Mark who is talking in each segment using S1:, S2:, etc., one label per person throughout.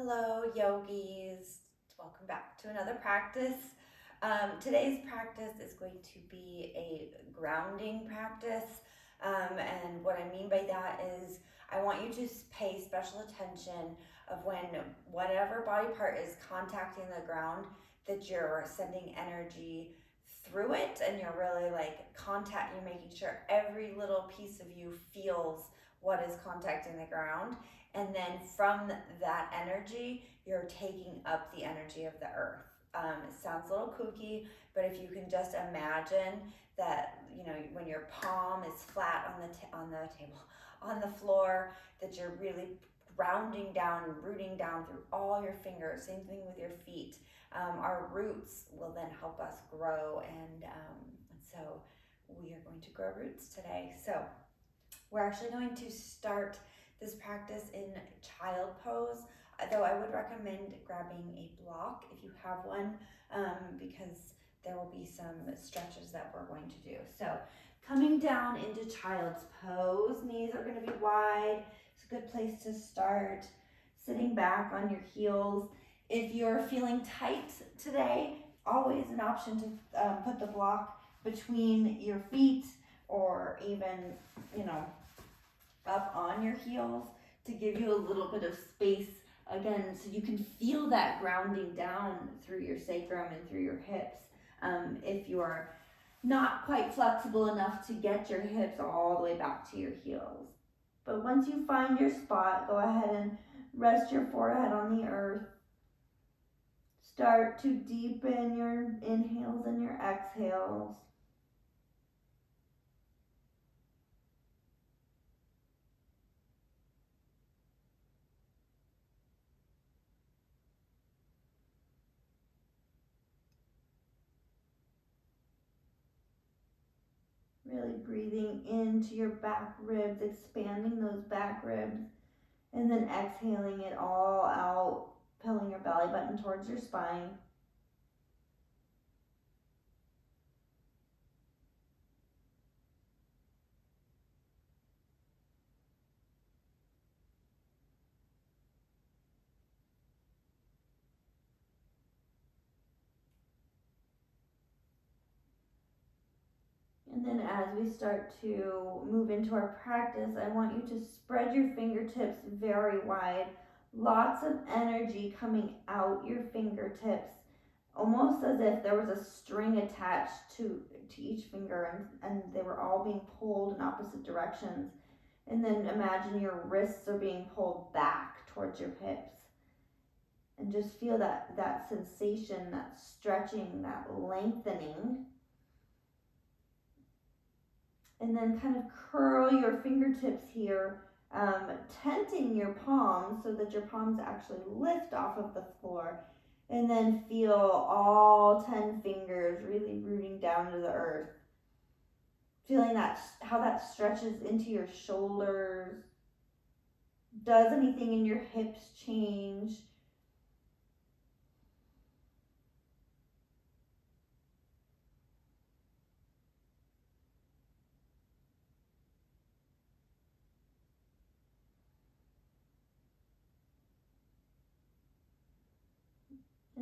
S1: Hello, yogis. Welcome back to another practice. Today's practice is going to be a grounding practice. And what I mean by that is I want you to pay special attention of when whatever body part is contacting the ground, that you're sending energy through it, and you're really you're making sure every little piece of you feels what is contacting the ground. And then from that energy, you're taking up the energy of the earth. It sounds a little kooky, but if you can just imagine that, when your palm is flat on the table, on the floor, that you're really grounding down and rooting down through all your fingers. Same thing with your feet. Our roots will then help us grow, and so we are going to grow roots today. So we're actually going to start this practice in child pose, though I would recommend grabbing a block if you have one, because there will be some stretches that we're going to do. So coming down into child's pose, knees are going to be wide. It's a good place to start. Sitting back on your heels. If you're feeling tight today, always an option to put the block between your feet, or even, up on your heels, to give you a little bit of space again, so you can feel that grounding down through your sacrum and through your hips. If you are not quite flexible enough to get your hips all the way back to your heels. But once you find your spot, go ahead and rest your forehead on the earth. Start to deepen your inhales and your exhales. Really breathing into your back ribs, expanding those back ribs, and then exhaling it all out, pulling your belly button towards your spine. And then as we start to move into our practice, I want you to spread your fingertips very wide. Lots of energy coming out your fingertips, almost as if there was a string attached to each finger, and they were all being pulled in opposite directions. And then imagine your wrists are being pulled back towards your hips. And just feel that sensation, that stretching, that lengthening. And then kind of curl your fingertips here, tenting your palms so that your palms actually lift off of the floor. And then feel all 10 fingers really rooting down to the earth. Feeling how that stretches into your shoulders. Does anything in your hips change?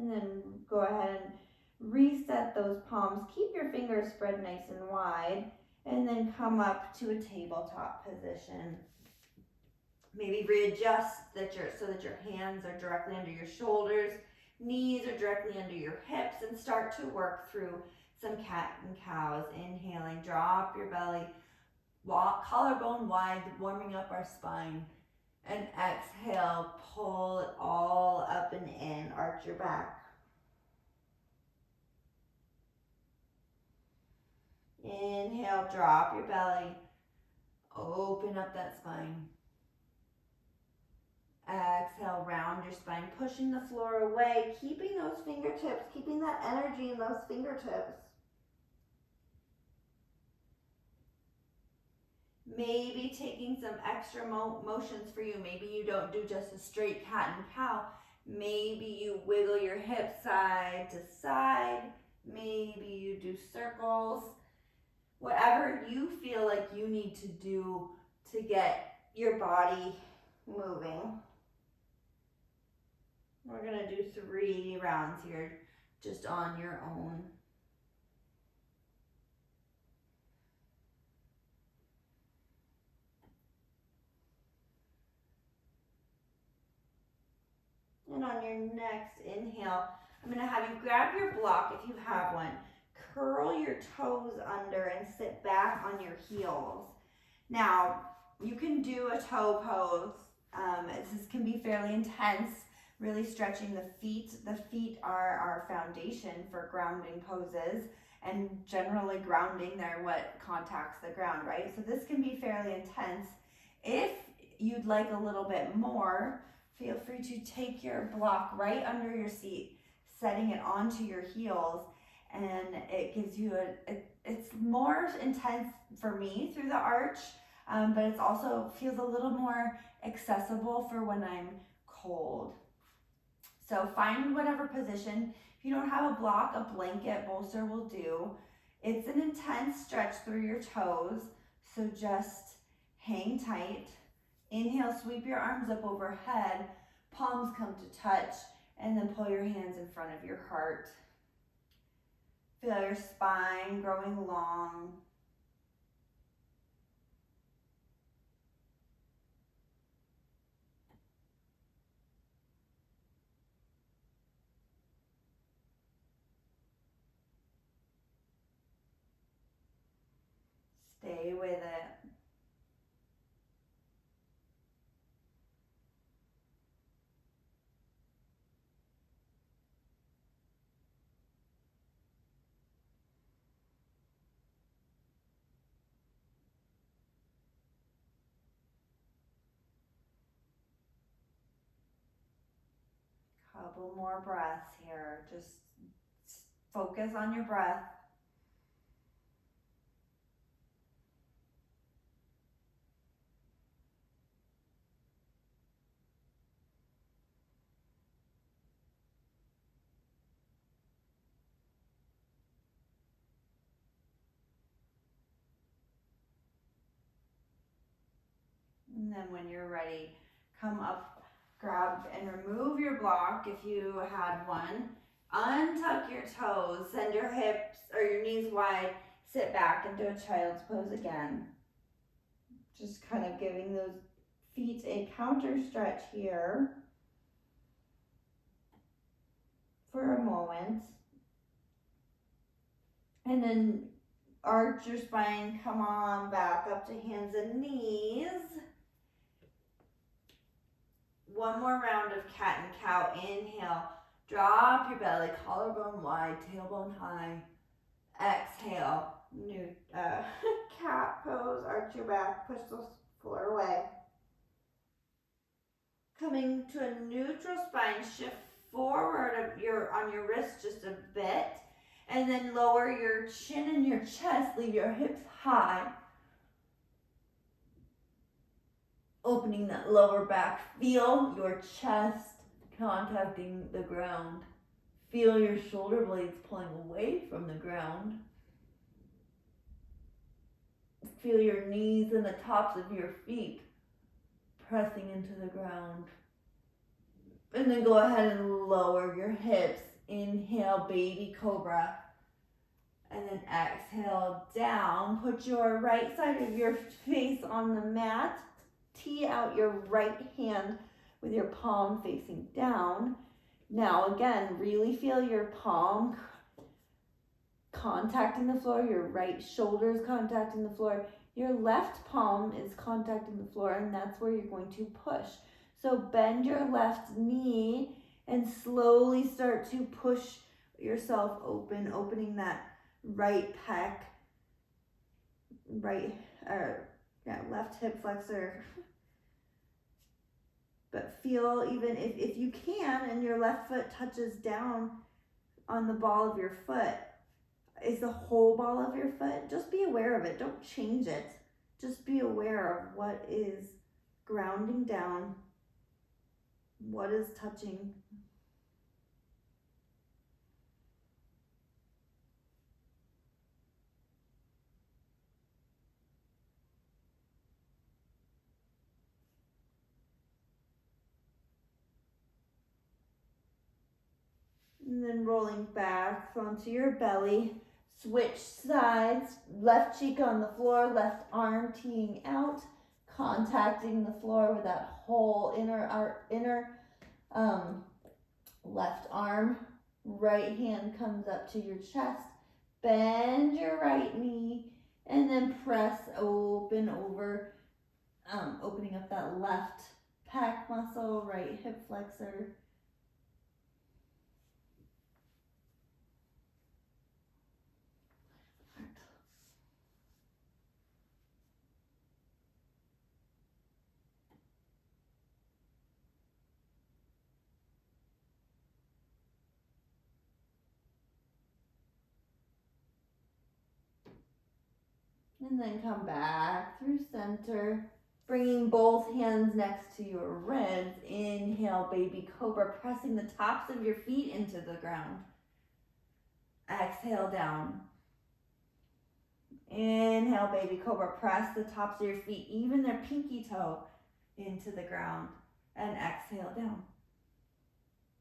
S1: And then go ahead and reset those palms. Keep your fingers spread nice and wide, and then come up to a tabletop position. Maybe readjust so that your hands are directly under your shoulders, knees are directly under your hips, and start to work through some cat and cows. Inhaling, drop your belly, walk collarbone wide, warming up our spine. And exhale, pull it all up and in, arch your back. Inhale, drop your belly, open up that spine. Exhale, round your spine, pushing the floor away, keeping those fingertips, keeping that energy in those fingertips. Maybe taking some extra motions for you. Maybe you don't do just a straight cat and cow. Maybe you wiggle your hips side to side. Maybe you do circles. Whatever you feel like you need to do to get your body moving. to do 3 rounds here just on your own. And on your next inhale, I'm going to have you grab your block if you have one. Curl your toes under and sit back on your heels. Now, you can do a toe pose. This can be fairly intense, really stretching the feet. The feet are our foundation for grounding poses, and generally grounding, they're what contacts the ground, right? So this can be fairly intense. If you'd like a little bit more, feel free to take your block right under your seat, setting it onto your heels, and it gives you it's more intense for me through the arch, but it's also feels a little more accessible for when I'm cold. So find whatever position. If you don't have a block, a blanket bolster will do. It's an intense stretch through your toes, so just hang tight. Inhale, sweep your arms up overhead, palms come to touch, and then pull your hands in front of your heart. Feel your spine growing long. Stay with it. Couple more breaths here. Just focus on your breath. And then when you're ready, come up, grab and remove your block if you had one. Untuck your toes, send your hips or your knees wide, sit back and do a child's pose again. Just kind of giving those feet a counter stretch here for a moment. And then arch your spine, come on back up to hands and knees. One more round of cat and cow. Inhale, drop your belly, collarbone wide, tailbone high. Exhale, new cat pose, arch your back, push the floor away. Coming to a neutral spine, shift forward on your wrist just a bit, and then lower your chin and your chest, leave your hips high. Opening that lower back, feel your chest contacting the ground. Feel your shoulder blades pulling away from the ground. Feel your knees and the tops of your feet pressing into the ground. And then go ahead and lower your hips. Inhale, baby cobra. And then exhale down. Put your right side of your face on the mat. Tee out your right hand with your palm facing down. Now again, really feel your palm contacting the floor, your right shoulder is contacting the floor, your left palm is contacting the floor, and that's where you're going to push. So bend your left knee and slowly start to push yourself open, opening that right pec, left hip flexor. But feel, even if you can, and your left foot touches down on the ball of your foot, is the whole ball of your foot, just be aware of it. Don't change it. Just be aware of what is grounding down, what is touching. And then rolling back onto your belly. Switch sides, left cheek on the floor, left arm teeing out, contacting the floor with that whole inner left arm. Right hand comes up to your chest. Bend your right knee and then press open over, opening up that left pec muscle, right hip flexor. And then come back through center, bringing both hands next to your ribs. Inhale, baby cobra, pressing the tops of your feet into the ground. Exhale down. Inhale, baby cobra, press the tops of your feet, even their pinky toe, into the ground. And exhale down.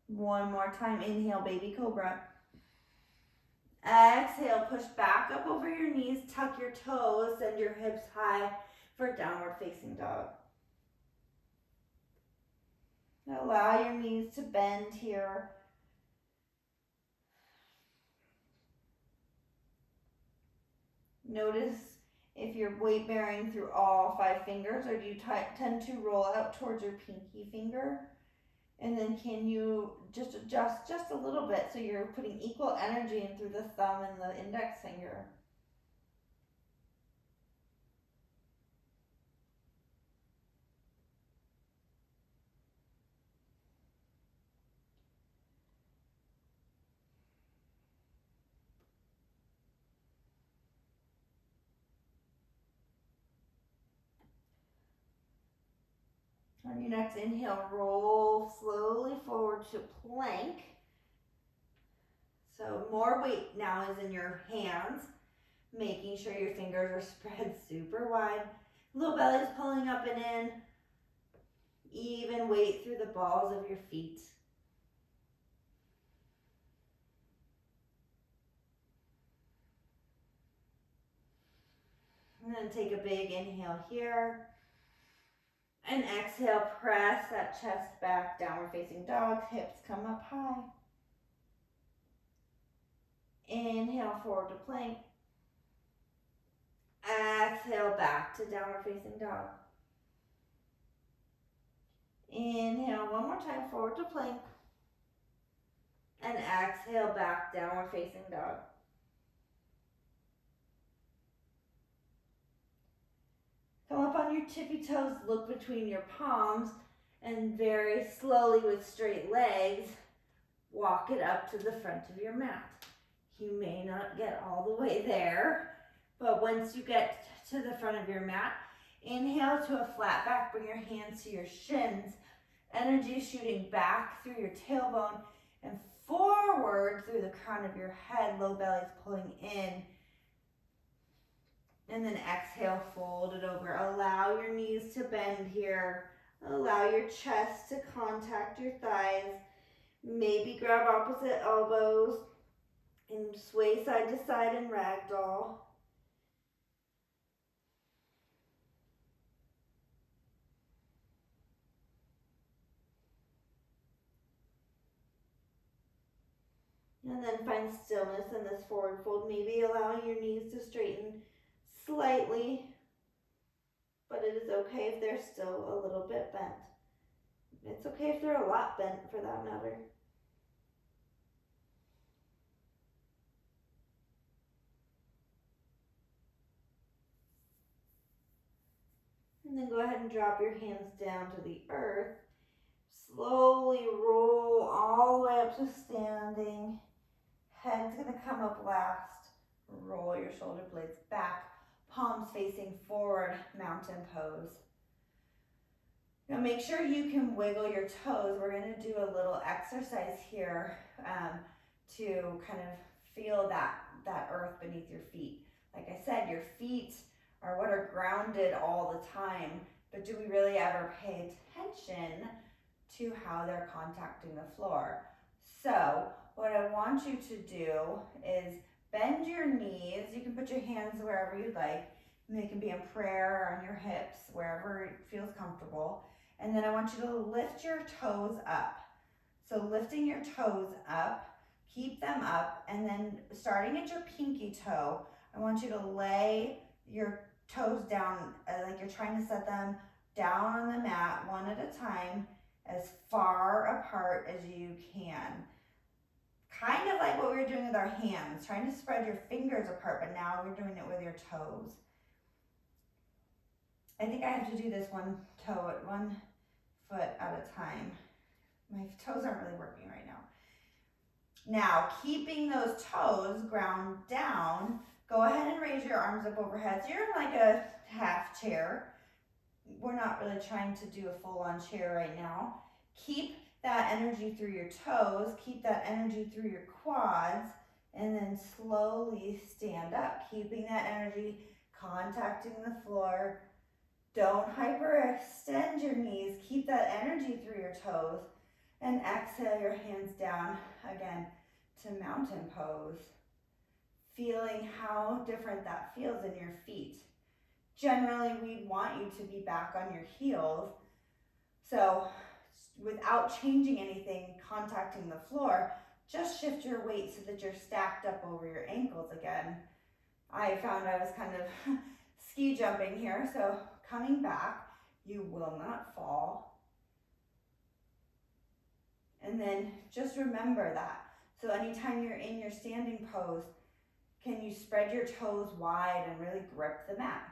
S1: One more time, inhale, baby cobra. Exhale, push back up over your knees, tuck your toes, send your hips high for downward facing dog. Allow your knees to bend here. Notice if you're weight bearing through all 5 fingers, or do you tend to roll out towards your pinky finger? And then can you just adjust just a little bit so you're putting equal energy in through the thumb and the index finger. On your next inhale, roll slowly forward to plank. So more weight now is in your hands, making sure your fingers are spread super wide. Low belly is pulling up and in. Even weight through the balls of your feet. And then take a big inhale here. And exhale, press that chest back, downward facing dog, hips come up high. Inhale, forward to plank. Exhale, back to downward facing dog. Inhale, one more time, forward to plank. And exhale, back, downward facing dog. Come up on your tippy toes, look between your palms, and very slowly with straight legs, walk it up to the front of your mat. You may not get all the way there, but once you get to the front of your mat, inhale to a flat back, bring your hands to your shins, energy shooting back through your tailbone and forward through the crown of your head, low belly is pulling in. And then exhale, fold it over. Allow your knees to bend here. Allow your chest to contact your thighs. Maybe grab opposite elbows and sway side to side in ragdoll. And then find stillness in this forward fold. Maybe allowing your knees to straighten slightly, but it is okay if they're still a little bit bent. It's okay if they're a lot bent for that matter. And then go ahead and drop your hands down to the earth. Slowly roll all the way up to standing. Head's gonna come up last. Roll your shoulder blades back. Palms facing forward, mountain pose. Now make sure you can wiggle your toes. We're gonna do a little exercise here to kind of feel that earth beneath your feet. Like I said, your feet are what are grounded all the time, but do we really ever pay attention to how they're contacting the floor? So what I want you to do is bend your knees. You can put your hands wherever you'd like. They can be in prayer or on your hips, wherever it feels comfortable. And then I want you to lift your toes up. So lifting your toes up, keep them up, and then starting at your pinky toe, I want you to lay your toes down like you're trying to set them down on the mat one at a time, as far apart as you can. Kind of like what we were doing with our hands, trying to spread your fingers apart, but now we're doing it with your toes. I think I have to do this one foot at a time. My toes aren't really working right now. Now, keeping those toes ground down, go ahead and raise your arms up overhead. So you're in like a half chair. We're not really trying to do a full-on chair right now. Keep that energy through your toes, keep that energy through your quads, and then slowly stand up, keeping that energy contacting the floor. Don't hyperextend your knees, keep that energy through your toes, and exhale your hands down again to mountain pose. Feeling how different that feels in your feet. Generally, we want you to be back on your heels. So without changing anything, contacting the floor, just shift your weight so that you're stacked up over your ankles again. I found I was kind of ski jumping here, so coming back, you will not fall. And then just remember that. So anytime you're in your standing pose, can you spread your toes wide and really grip the mat?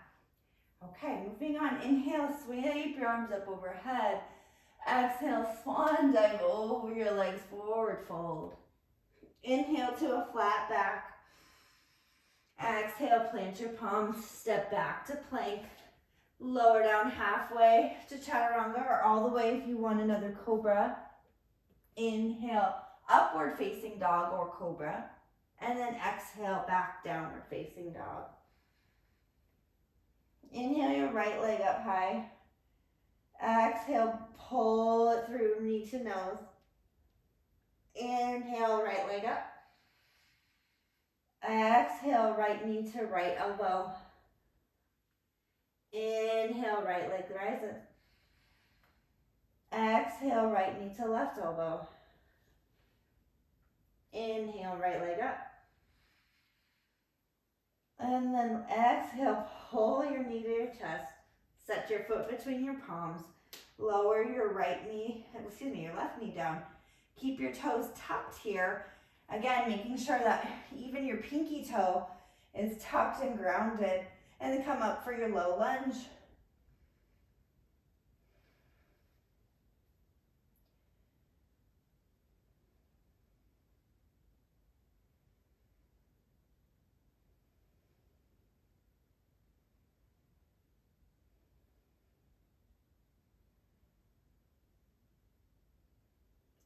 S1: Okay, moving on. Inhale, sweep your arms up overhead. Exhale, swan dive over your legs, forward fold. Inhale to a flat back. Exhale, plant your palms, step back to plank. Lower down halfway to chaturanga, or all the way if you want another cobra. Inhale, upward facing dog or cobra. And then exhale, back downward facing dog. Inhale your right leg up high. Exhale, pull it through knee to nose. Inhale, right leg up. Exhale, right knee to right elbow. Inhale, right leg rises. Exhale, right knee to left elbow. Inhale, right leg up. And then exhale, pull your knee to your chest. Set your foot between your palms. Lower your your left knee down. Keep your toes tucked here. Again, making sure that even your pinky toe is tucked and grounded. And then come up for your low lunge.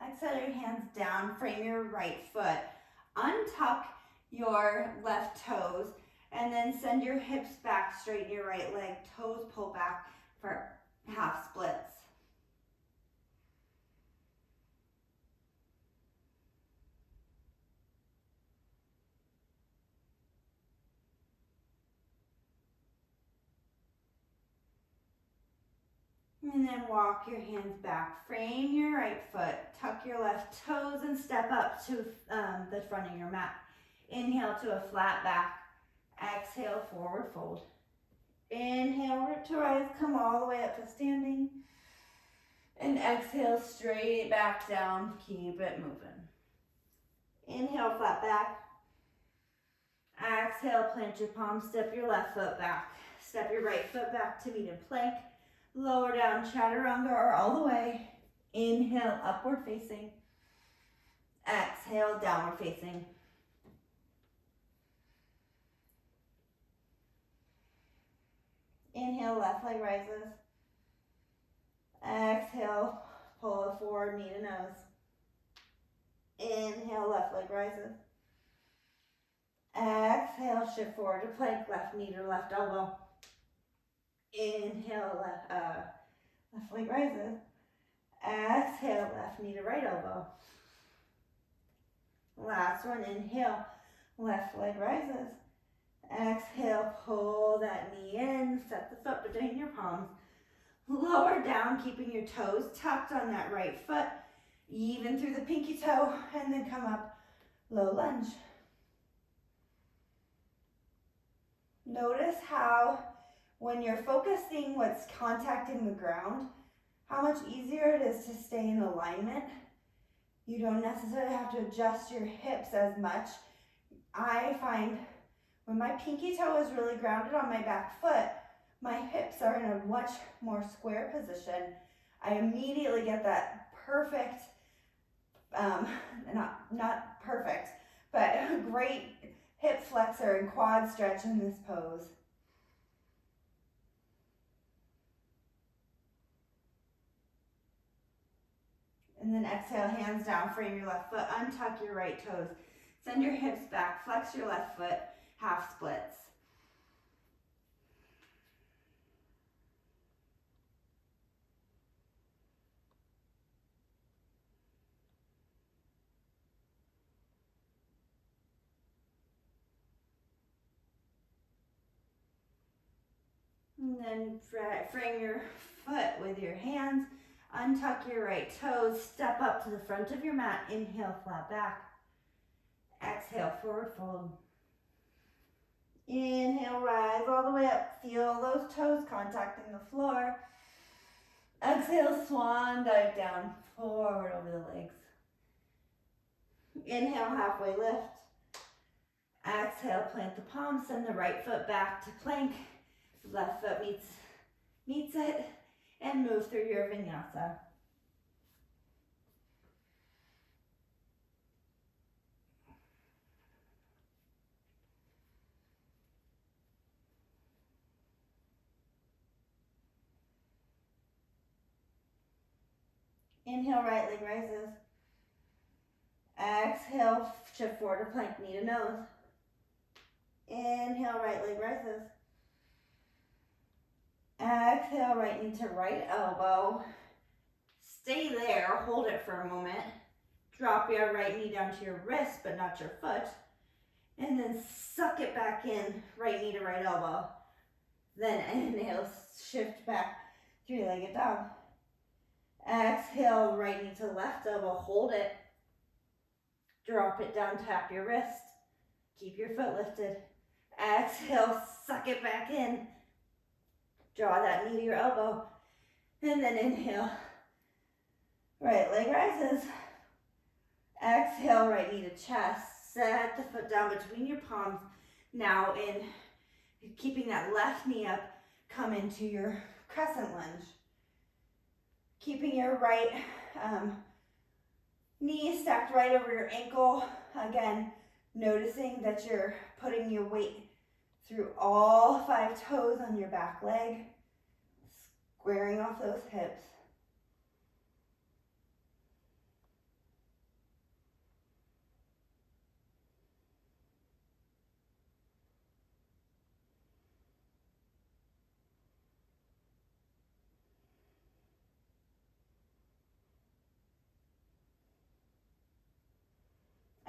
S1: Exhale your hands down, frame your right foot. Untuck your left toes and then send your hips back, straighten your right leg, toes pull back for half splits. And then walk your hands back, frame your right foot, tuck your left toes and step up to the front of your mat. Inhale to a flat back, exhale forward fold. Inhale to rise, come all the way up to standing. And exhale straight back down, keep it moving. Inhale, flat back. Exhale, plant your palms, step your left foot back. Step your right foot back to meet in plank. Lower down, chaturanga or all the way. Inhale, upward facing. Exhale, downward facing. Inhale, left leg rises. Exhale, pull it forward, knee to nose. Inhale, left leg rises. Exhale, shift forward to plank, left knee to left elbow. Inhale, left leg rises. Exhale, left knee to right elbow. Last one, inhale, left leg rises. Exhale, pull that knee in, set the foot between your palms. Lower down, keeping your toes tucked on that right foot, even through the pinky toe, and then come up, low lunge. Notice how when you're focusing what's contacting the ground, how much easier it is to stay in alignment. You don't necessarily have to adjust your hips as much. I find when my pinky toe is really grounded on my back foot, my hips are in a much more square position. I immediately get that perfect, not perfect, but great hip flexor and quad stretch in this pose. And then exhale, hands down, frame your left foot, untuck your right toes. Send your hips back, flex your left foot, half splits. And then frame your foot with your hands, untuck your right toes, step up to the front of your mat, inhale, flat back. Exhale, forward fold. Inhale, rise all the way up. Feel those toes contacting the floor. Exhale, swan dive down, forward over the legs. Inhale, halfway lift. Exhale, plant the palms, send the right foot back to plank. Left foot meets it, and move through your vinyasa. Inhale, right leg rises. Exhale, shift forward to plank, knee to nose. Inhale, right leg rises. Exhale, right knee to right elbow. Stay there, hold it for a moment. Drop your right knee down to your wrist, but not your foot. And then suck it back in, right knee to right elbow. Then inhale, shift back, three-legged dog. Exhale, right knee to left elbow, hold it. Drop it down, tap your wrist. Keep your foot lifted. Exhale, suck it back in. Draw that knee to your elbow. And then inhale, right leg rises. Exhale, right knee to chest. Set the foot down between your palms. Now in keeping that left knee up, come into your crescent lunge. Keeping your right knee stacked right over your ankle. Again, noticing that you're putting your weight through all 5 toes on your back leg. Squaring off those hips.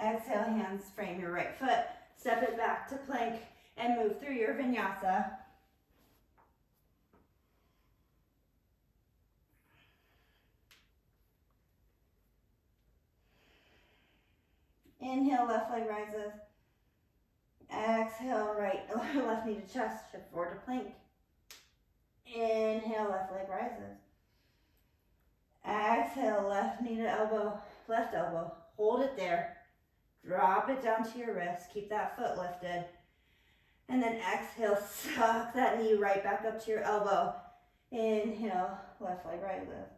S1: Exhale, hands frame your right foot. Step it back to plank and move through your vinyasa. Inhale, left leg rises. Exhale, left knee to chest, shift forward to plank. Inhale, left leg rises. Exhale, left knee to elbow, left elbow. Hold it there. Drop it down to your wrist. Keep that foot lifted. And then exhale, suck that knee right back up to your elbow. Inhale, left leg rises.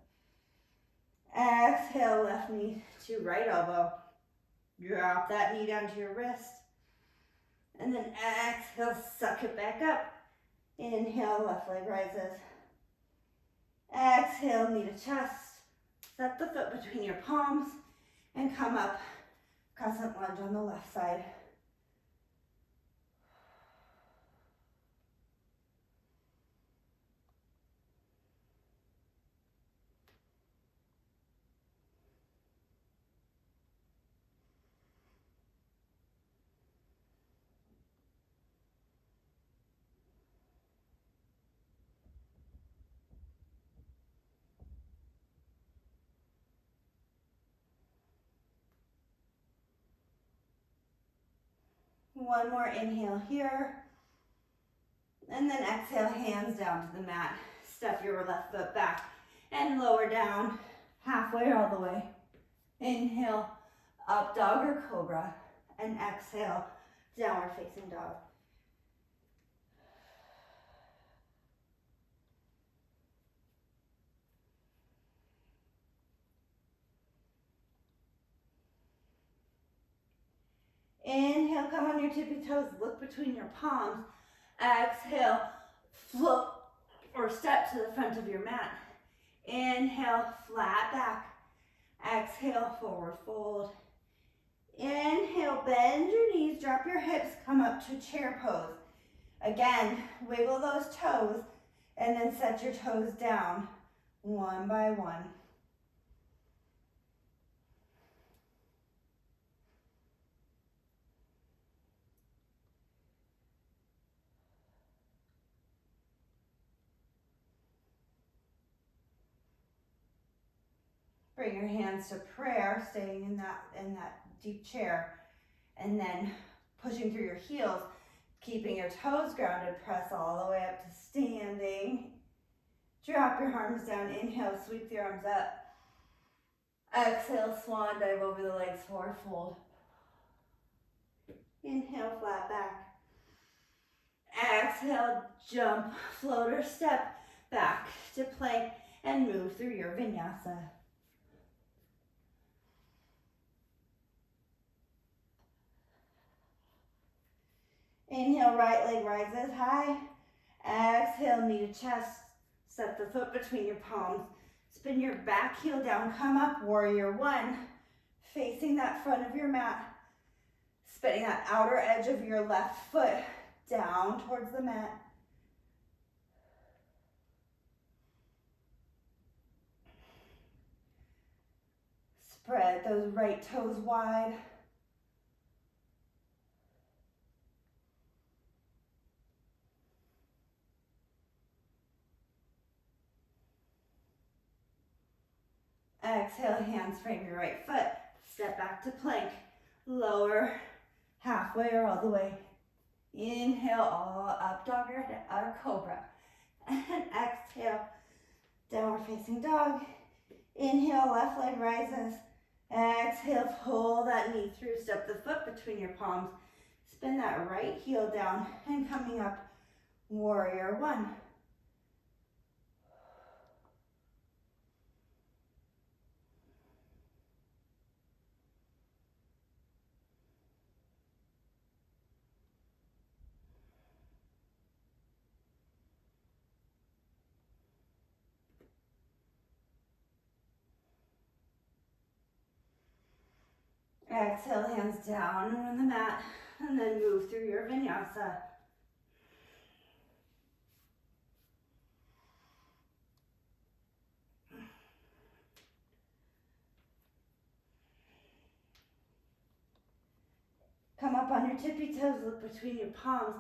S1: Exhale, left knee to right elbow. Drop that knee down to your wrist. And then exhale, suck it back up. Inhale, left leg rises. Exhale, knee to chest. Set the foot between your palms and come up. Crescent lunge on the left side. One more inhale here. And then exhale, hands down to the mat. Step your left foot back and lower down, halfway or all the way. Inhale, up dog or cobra. And exhale, downward facing dog. Inhale, come on your tippy toes, look between your palms. Exhale, float or step to the front of your mat. Inhale, flat back. Exhale, forward fold. Inhale, bend your knees, drop your hips, come up to chair pose. Again, wiggle those toes and then set your toes down one by one. Bring your hands to prayer, staying in that deep chair, and then pushing through your heels, keeping your toes grounded, press all the way up to standing. Drop your arms down, inhale, sweep the arms up. Exhale, swan dive over the legs, forward fold. Inhale, flat back. Exhale, jump, float or step back to plank and move through your vinyasa. Inhale, right leg rises high. Exhale, knee to chest. Step the foot between your palms. Spin your back heel down, come up, warrior one. Facing that front of your mat. Spinning that outer edge of your left foot down towards the mat. Spread those right toes wide. Exhale, hands frame your right foot. Step back to plank. Lower, halfway or all the way. Inhale, all up dog or cobra. And exhale, downward facing dog. Inhale, left leg rises. Exhale, pull that knee through. Step the foot between your palms. Spin that right heel down and coming up, warrior one. Exhale, hands down on the mat, and then move through your vinyasa. Come up on your tippy toes, look between your palms.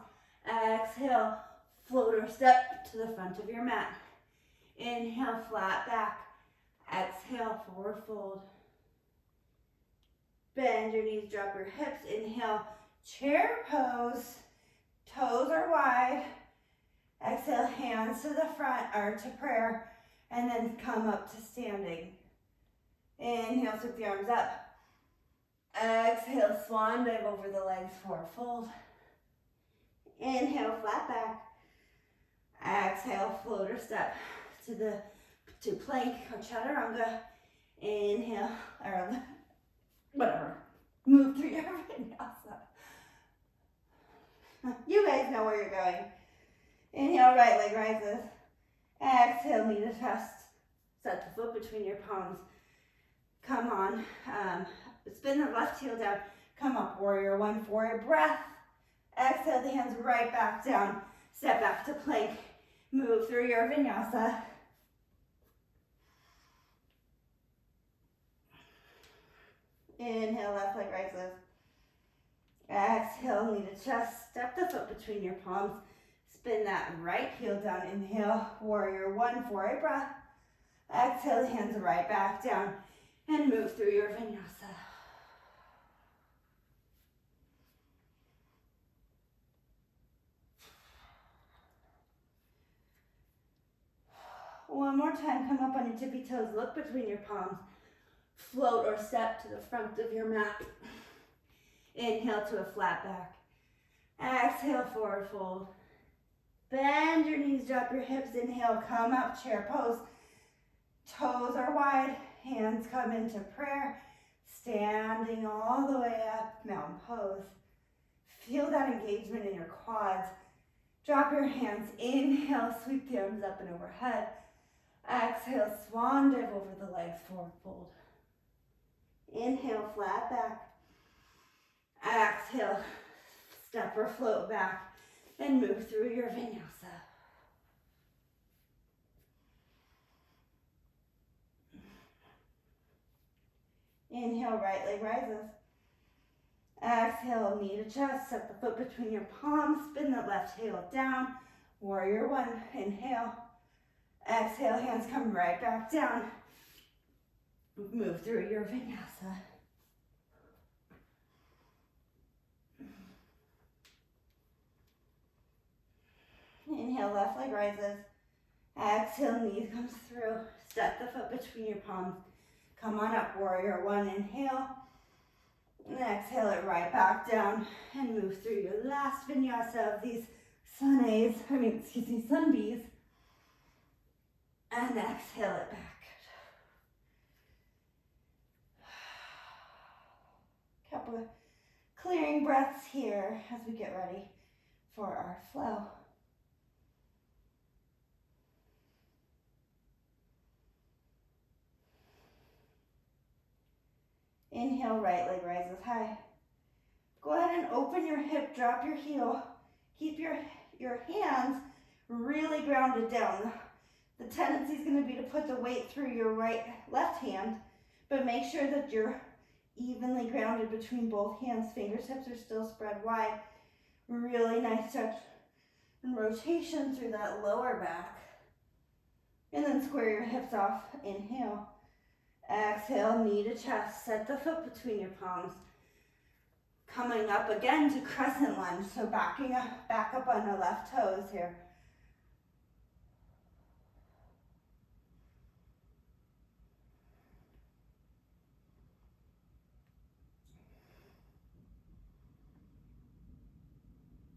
S1: Exhale, float or step to the front of your mat. Inhale, flat back. Exhale, forward fold. Bend your knees, drop your hips. Inhale, chair pose. Toes are wide. Exhale, hands to the front or to prayer. And then come up to standing. Inhale, sweep the arms up. Exhale, swan dive over the legs, forward fold. Inhale, flat back. Exhale, float or step to plank or chaturanga. Inhale, or whatever. Move through your vinyasa. You guys know where you're going. Inhale, right leg rises. Exhale, knee to chest. Set the foot between your palms. Come on. Spin the left heel down. Come up, warrior one for a breath. Exhale, the hands right back down. Step back to plank. Move through your vinyasa. Inhale, left leg rises. Exhale, knee to chest. Step the foot between your palms. Spin that right heel down. Inhale, warrior one for a breath. Exhale, the hands right back down. And move through your vinyasa.
S2: One more time, come up on your tippy toes, look between your palms, float or step to the front of your mat. Inhale to a flat back. Exhale, forward fold. Bend your knees, drop your hips, inhale, come up, chair pose. Toes are wide, hands come into prayer, standing all the way up, mountain pose. Feel that engagement in your quads. Drop your hands, inhale, sweep the arms up and overhead. Exhale, swan dive over the legs, forward fold. Inhale, flat back. Exhale, step or float back and move through your vinyasa. Inhale, right leg rises. Exhale, knee to chest, set the foot between your palms, spin the left heel down. Warrior one, inhale. Exhale, hands come right back down. Move through your vinyasa. Inhale, left leg rises. Exhale, knee comes through. Step the foot between your palms. Come on up, warrior one, inhale. And exhale it right back down and move through your last vinyasa of these sun bees. And exhale it back. Couple of clearing breaths here as we get ready for our flow. Inhale, right leg rises high. Go ahead and open your hip, drop your heel. Keep your hands really grounded down. The tendency is going to be to put the weight through your left hand, but make sure that you're evenly grounded between both hands. Fingertips are still spread wide. Really nice touch and rotation through that lower back. And then square your hips off. Inhale. Exhale, knee to chest. Set the foot between your palms. Coming up again to crescent lunge. So back up on the left toes here.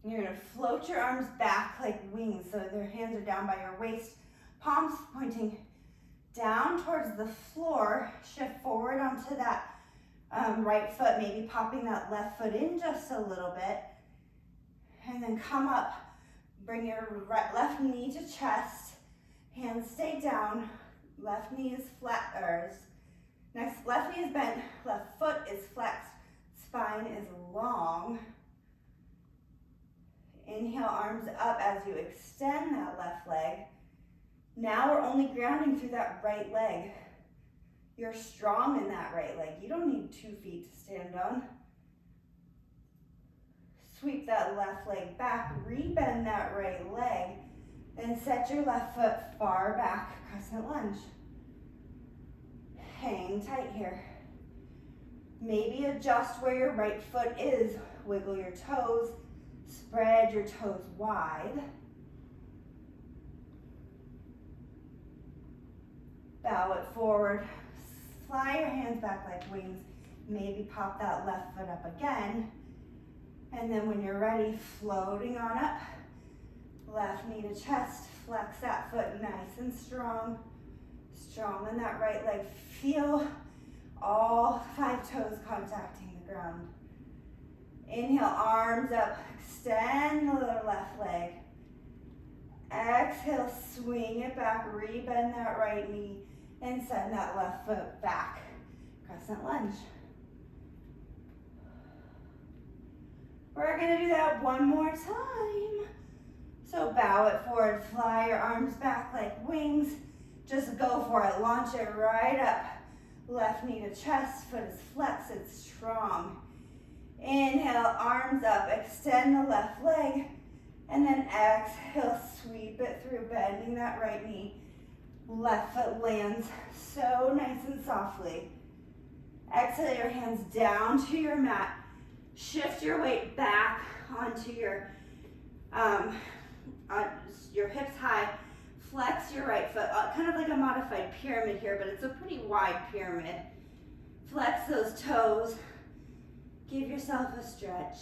S2: You're going to float your arms back like wings, so their hands are down by your waist, palms pointing down towards the floor. Shift forward onto that right foot, maybe popping that left foot in just a little bit. And then come up, bring your left knee to chest, hands stay down, left knee is flat, left knee is bent, left foot is flexed, spine is long. Inhale, arms up as you extend that left leg. Now we're only grounding through that right leg. You're strong in that right leg. You don't need 2 feet to stand on. Sweep that left leg back, rebend that right leg, and set your left foot far back, crescent lunge. Hang tight here. Maybe adjust where your right foot is. Wiggle your toes. Spread your toes wide. Bow it forward. Fly your hands back like wings. Maybe pop that left foot up again. And then when you're ready, floating on up. Left knee to chest. Flex that foot nice and strong. Strong in that right leg. Feel all 5 toes contacting the ground. Inhale, arms up. Extend the left leg. Exhale, swing it back, rebend that right knee, and send that left foot back. Crescent lunge. We're gonna do that one more time. So bow it forward, fly your arms back like wings. Just go for it, launch it right up. Left knee to chest, foot is flexed, it's strong. Inhale, arms up, extend the left leg, and then exhale, sweep it through, bending that right knee. Left foot lands so nice and softly. Exhale your hands down to your mat. Shift your weight back onto your hips high. Flex your right foot, kind of like a modified pyramid here, but it's a pretty wide pyramid. Flex those toes. Give yourself a stretch.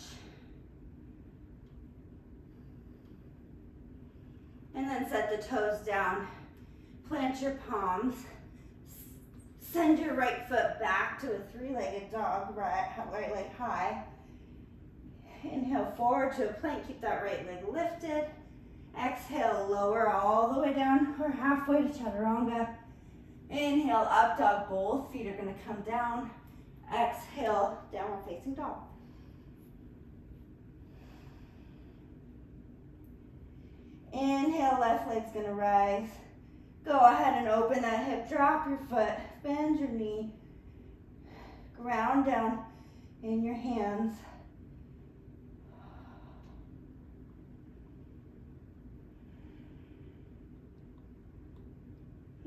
S2: And then set the toes down. Plant your palms. Send your right foot back to a three-legged dog, right leg high. Inhale forward to a plank, keep that right leg lifted. Exhale, lower all the way down or halfway to chaturanga. Inhale, up dog, both feet are gonna come down. Exhale, downward facing dog. Inhale, left leg's gonna rise. Go ahead and open that hip, drop your foot, bend your knee. Ground down in your hands.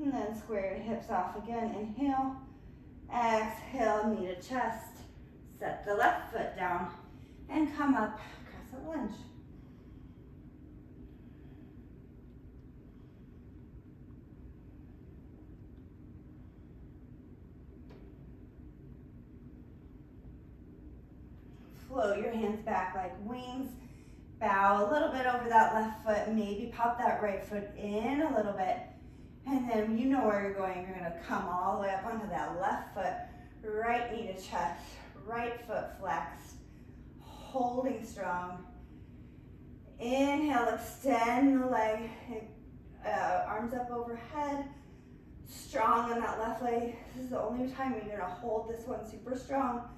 S2: And then square your hips off again. Inhale, exhale, knee to chest. Set the left foot down and come up, crescent lunge. Float your hands back like wings. Bow a little bit over that left foot. Maybe pop that right foot in a little bit. And then you know where you're going. You're gonna come all the way up onto that left foot. Right knee to chest. Right foot flexed. Holding strong. Inhale, extend the leg. Arms up overhead. Strong on that left leg. This is the only time you're gonna hold this one super strong.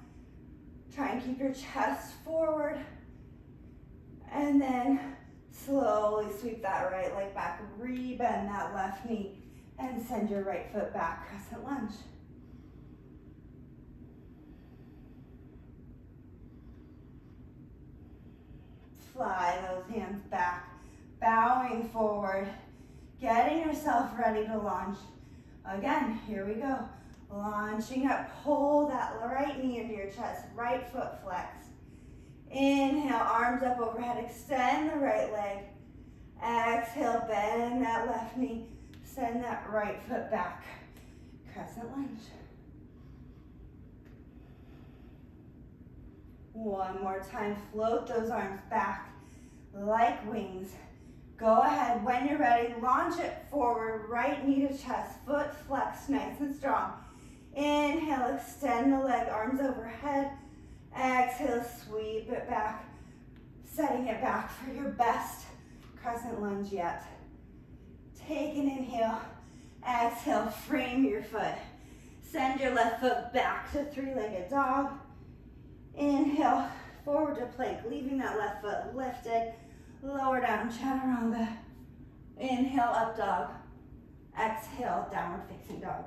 S2: Try and keep your chest forward. And then slowly sweep that right leg back. Rebend that left knee. And send your right foot back, crescent lunge. Fly those hands back, bowing forward, getting yourself ready to launch. Again, here we go. Launching up, pull that right knee into your chest, right foot flexed. Inhale, arms up overhead, extend the right leg. Exhale, bend that left knee. Send that right foot back. Crescent lunge. One more time, float those arms back like wings. Go ahead, when you're ready, launch it forward, right knee to chest, foot flexed, nice and strong. Inhale, extend the leg, arms overhead. Exhale, sweep it back, setting it back for your best crescent lunge yet. Take an inhale, exhale, frame your foot. Send your left foot back to three-legged dog. Inhale, forward to plank, leaving that left foot lifted. Lower down, chaturanga. Inhale, up dog. Exhale, downward facing dog.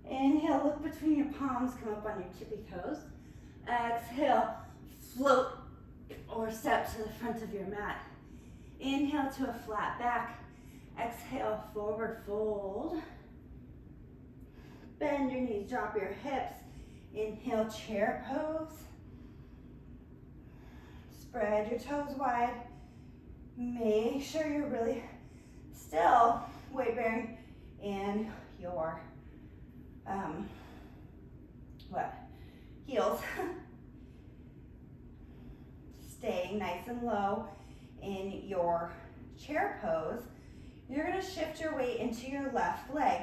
S2: Inhale, look between your palms, come up on your tippy toes. Exhale, float or step to the front of your mat. Inhale to a flat back. Exhale, forward fold. Bend your knees, drop your hips. Inhale, chair pose. Spread your toes wide. Make sure you're really still weight bearing in your heels. Staying nice and low in your chair pose. You're going to shift your weight into your left leg.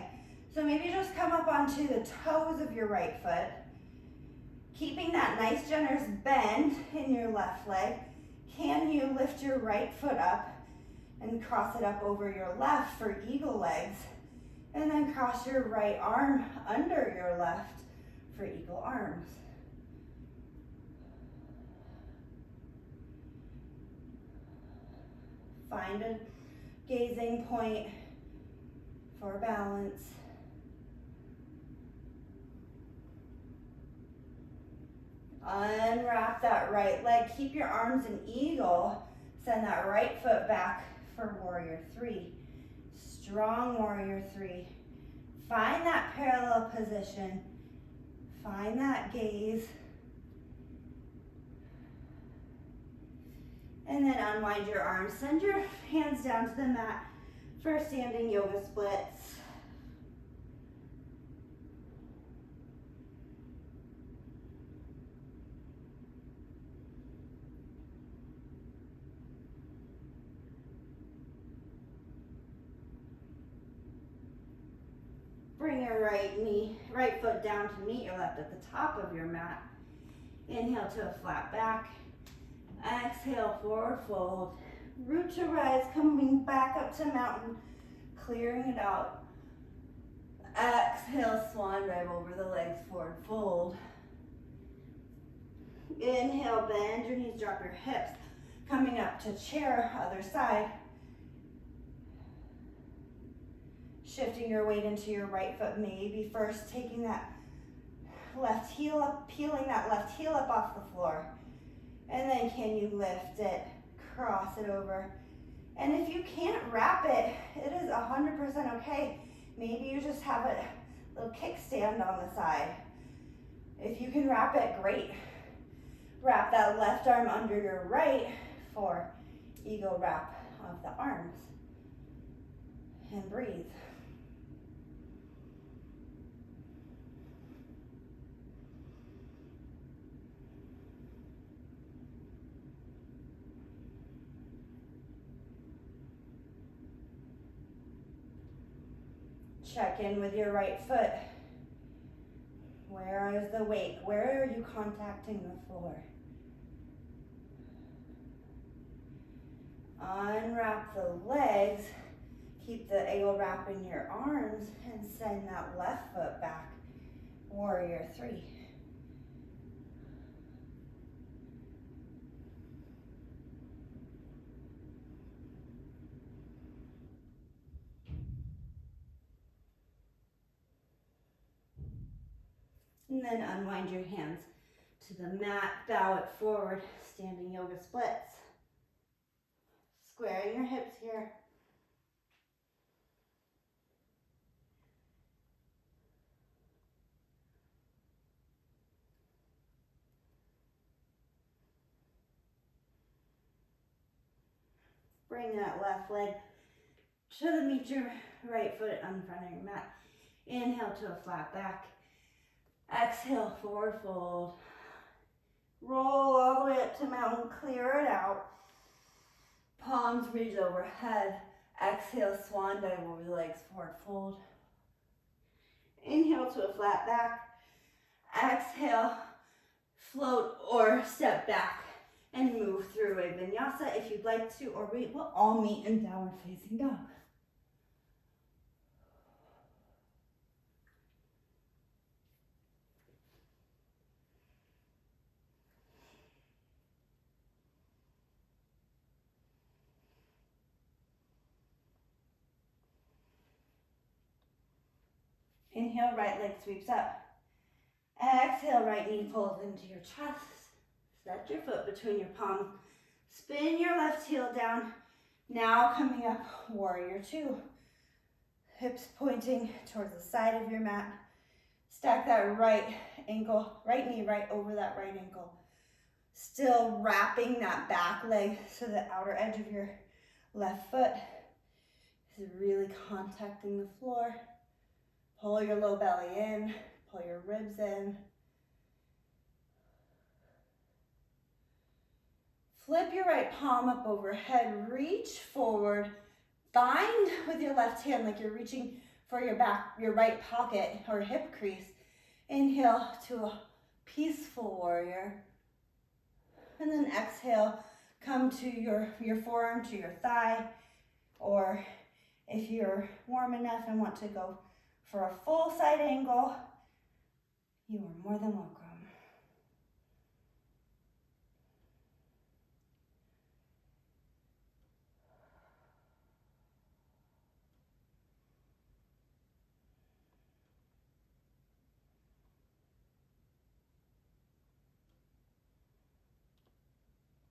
S2: So maybe just come up onto the toes of your right foot, keeping that nice generous bend in your left leg. Can you lift your right foot up and cross it up over your left for eagle legs? And then cross your right arm under your left for eagle arms. Find a gazing point for balance. Unwrap that right leg. Keep your arms in eagle. Send that right foot back for warrior three. Strong warrior three. Find that parallel position. Find that gaze. And then unwind your arms. Send your hands down to the mat for standing yoga splits. Bring your right foot down to meet your left at the top of your mat. Inhale to a flat back. Exhale, forward fold. Root to rise, coming back up to mountain, clearing it out. Exhale, swan dive over the legs, forward fold. Inhale, bend your knees, drop your hips. Coming up to chair, other side. Shifting your weight into your right foot, maybe first taking that left heel up, peeling that left heel up off the floor. And then can you lift it, cross it over. And if you can't wrap it, it is 100% okay. Maybe you just have a little kickstand on the side. If you can wrap it, great. Wrap that left arm under your right for eagle wrap of the arms. And breathe. Check in with your right foot. Where is the weight? Where are you contacting the floor? Unwrap the legs. Keep the eagle wrap in your arms and send that left foot back. Warrior 3. And then unwind your hands to the mat, bow it forward, standing yoga splits. Squaring your hips here. Bring that left leg to meet your right foot on front of your mat. Inhale to a flat back. Exhale, forward fold. Roll all the way up to mountain, clear it out. Palms reach overhead. Exhale, swan dive over the legs, forward fold. Inhale to a flat back. Exhale, float or step back and move through a vinyasa if you'd like to, or we will all meet in downward facing dog. Inhale, right leg sweeps up. Exhale, right knee pulls into your chest. Set your foot between your palms. Spin your left heel down. Now coming up, warrior 2. Hips pointing towards the side of your mat. Stack that right ankle, right knee right over that right ankle. Still wrapping that back leg so the outer edge of your left foot is really contacting the floor. Pull your low belly in, pull your ribs in. Flip your right palm up overhead, reach forward, bind with your left hand like you're reaching for your right pocket or hip crease. Inhale to a peaceful warrior. And then exhale, come to your forearm to your thigh, or if you're warm enough and want to go for a full side angle, you are more than welcome.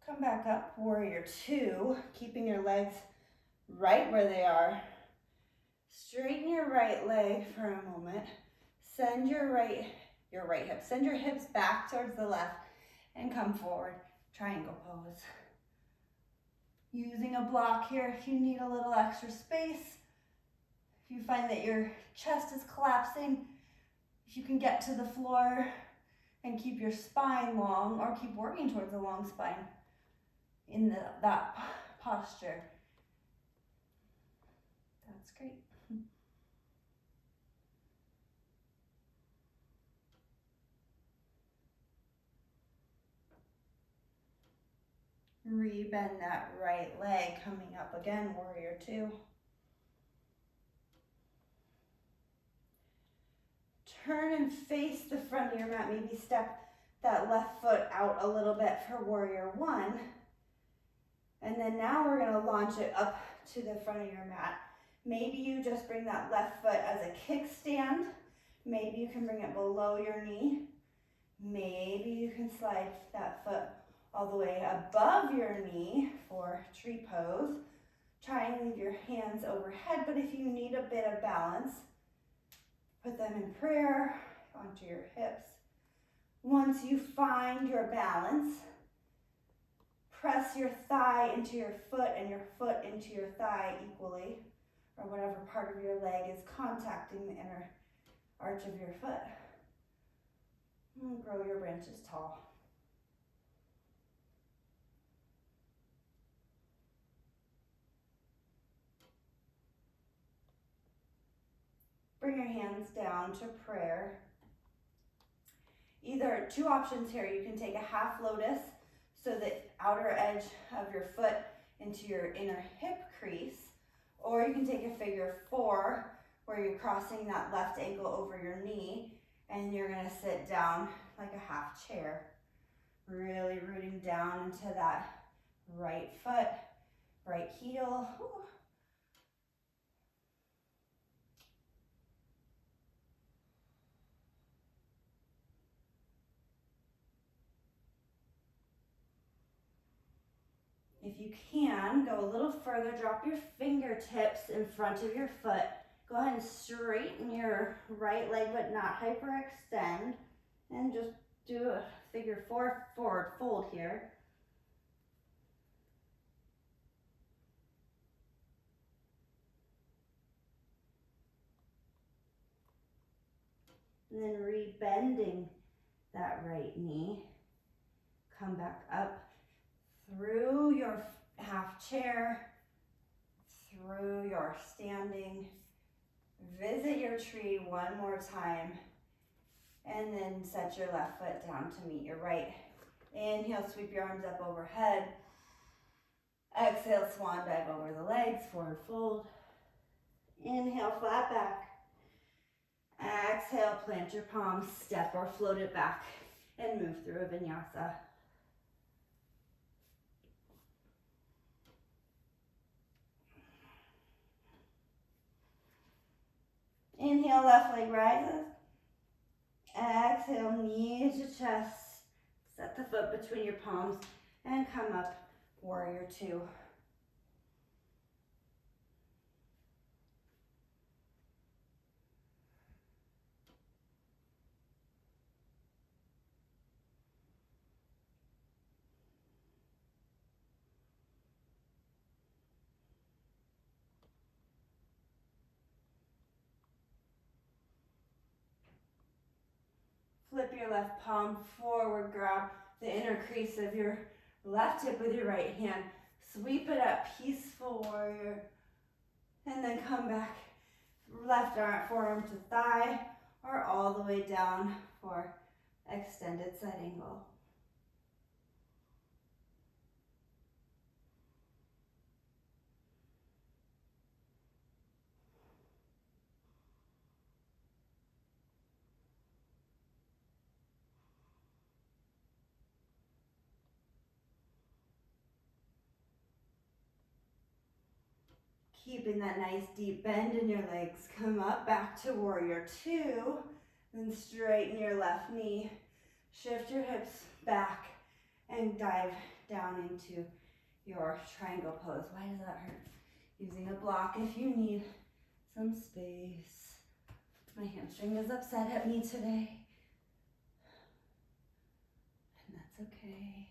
S2: Come back up, warrior 2, keeping your legs right where they are. Straighten your right leg for a moment. Send your right hip. Send your hips back towards the left and come forward. Triangle pose. Using a block here if you need a little extra space. If you find that your chest is collapsing, if you can get to the floor and keep your spine long, or keep working towards a long spine in that posture. That's great. Rebend that right leg, coming up again, warrior two. Turn and face the front of your mat. Maybe step that left foot out a little bit for warrior one. And then now we're gonna launch it up to the front of your mat. Maybe you just bring that left foot as a kickstand. Maybe you can bring it below your knee. Maybe you can slide that foot all the way above your knee for tree pose. Try and leave your hands overhead, but if you need a bit of balance, put them in prayer onto your hips. Once you find your balance, press your thigh into your foot and your foot into your thigh equally, or whatever part of your leg is contacting the inner arch of your foot. And grow your branches tall. Bring your hands down to prayer. Either two options here. You can take a half lotus, so the outer edge of your foot into your inner hip crease, or you can take a figure four where you're crossing that left ankle over your knee and you're gonna sit down like a half chair. Really rooting down into that right foot, right heel. Ooh. If you can, go a little further, drop your fingertips in front of your foot. Go ahead and straighten your right leg, but not hyperextend. And just do a figure four forward fold here. And then rebending that right knee. Come back up through your half chair, through your standing. Visit your tree one more time, and then set your left foot down to meet your right. Inhale, sweep your arms up overhead. Exhale, swan dive over the legs, forward fold. Inhale, flat back. Exhale, plant your palms, step or float it back, and move through a vinyasa. Inhale, left leg rises. Exhale, knee to chest. Set the foot between your palms and come up, warrior two. Flip your left palm forward, grab the inner crease of your left hip with your right hand. Sweep it up, peaceful warrior. And then come back, left arm, forearm to thigh, or all the way down for extended side angle. Keeping that nice deep bend in your legs. Come up, back to warrior two. Then straighten your left knee. Shift your hips back and dive down into your triangle pose. Why does that hurt? Using a block if you need
S1: some space. My hamstring is upset at me today, and that's okay.